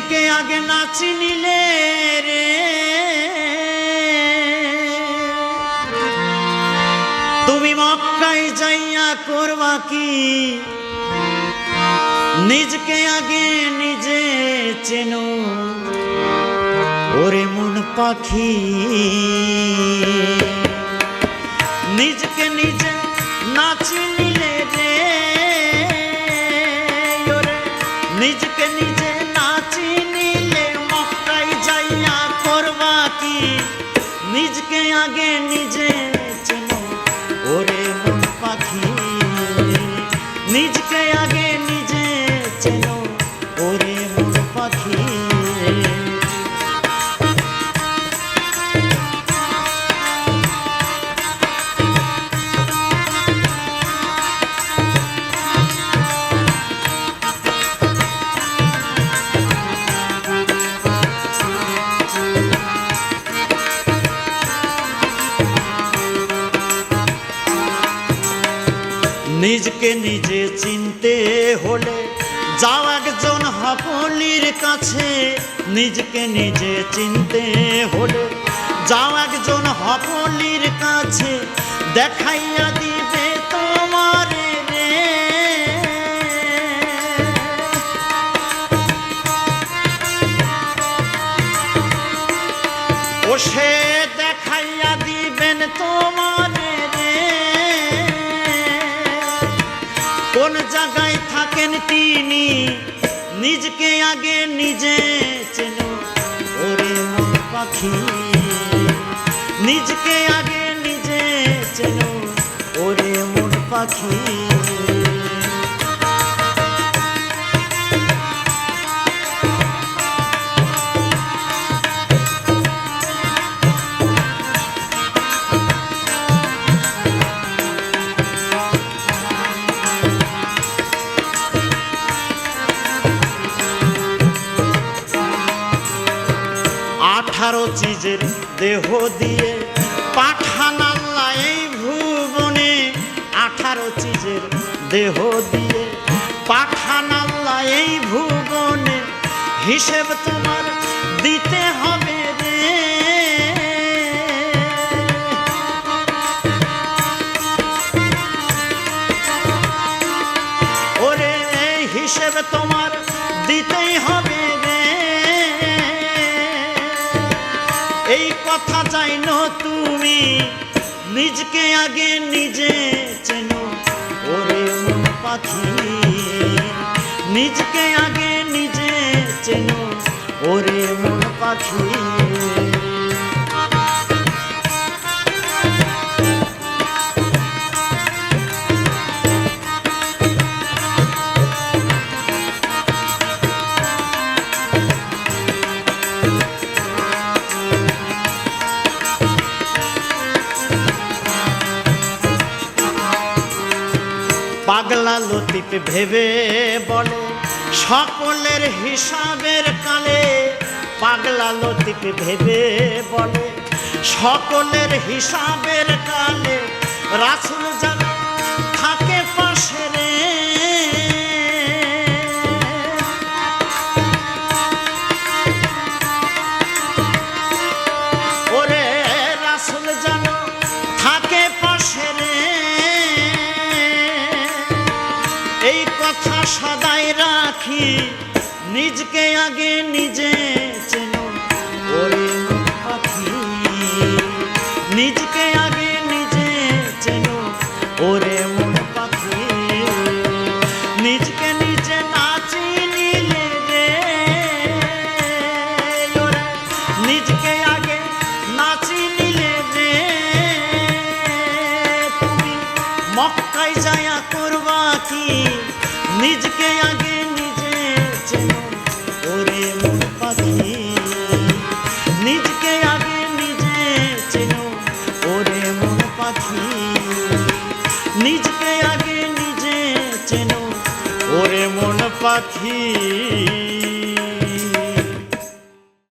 নিজকে আগে না চিনিলে রে তুমি মক্কায় যাইয়া করবা কি নিজকে আগে নিজে চেনো ওরে মন পাখি নিজকে নিজে না চিনিলে রে ওরে নিজকে নিজে না চিনিলে মক্কায় যাইয়া করবা কি নিজকে আগে নিজে চেনো ওরে মন পাখি নিজকে আগে নিজে চেনো ওরে মন পাখি নিজকে নিজে চিনতে হলে যাও একজন হাফলির কাছে নিজকে নিজে চিনতে হলে যাও একজন হাফলির কাছে দেখাইয়া দিবে তোমারে রে ও সে দেখাইয়া দিবেন তোমারে কোন জায়গায় থাকেন তিনি নিজকে আগে নিজে চেনো ওরে মন পাখি নিজকে আগে নিজে চেনো ওরে মন পাখি আঠারো চিজের দেহ দিয়ে পাঠান আল্লাহ এই ভুবনে 18 চিজের দেহ দিয়ে পাঠান আল্লাহ এই ভুবনে হিসেব তোমার দিতে হবে রে ওরে হিসেব তোমার দিতেই হবে এই কথা জানো তুমি নিজকে আগে নিজে চেনো ওরে মন পাখি নিজকে আগে নিজে চেনো ওরে মন পাখি পাগলা লতিফ ভেবে বলে সকলের হিসাবের কালে পাগলা লতিফ ভেবে বলে সকলের হিসাবের কালে রাসূল যেন থাকে পাশে রে ওরে রাসূল যেন থাকে পাশে রে এই কথা সদাই রাখি নিজকে আগে নিজে চেনো ওরে মন পাখি নিজকে আগে নিজে চেনো ওরে মন পাখি নিজকে নিজে না চিনিলে রে ওরে নিজকে আগে না চিনিলে রে তুমি মক্কায় যায়া করবা কি নিজকে আগে নিজে চেনো ওরে মন পাখি নিজকে আগে নিজে চেনো ওরে মন পাখি নিজকে আগে নিজে চেনো ওরে মন পাখি।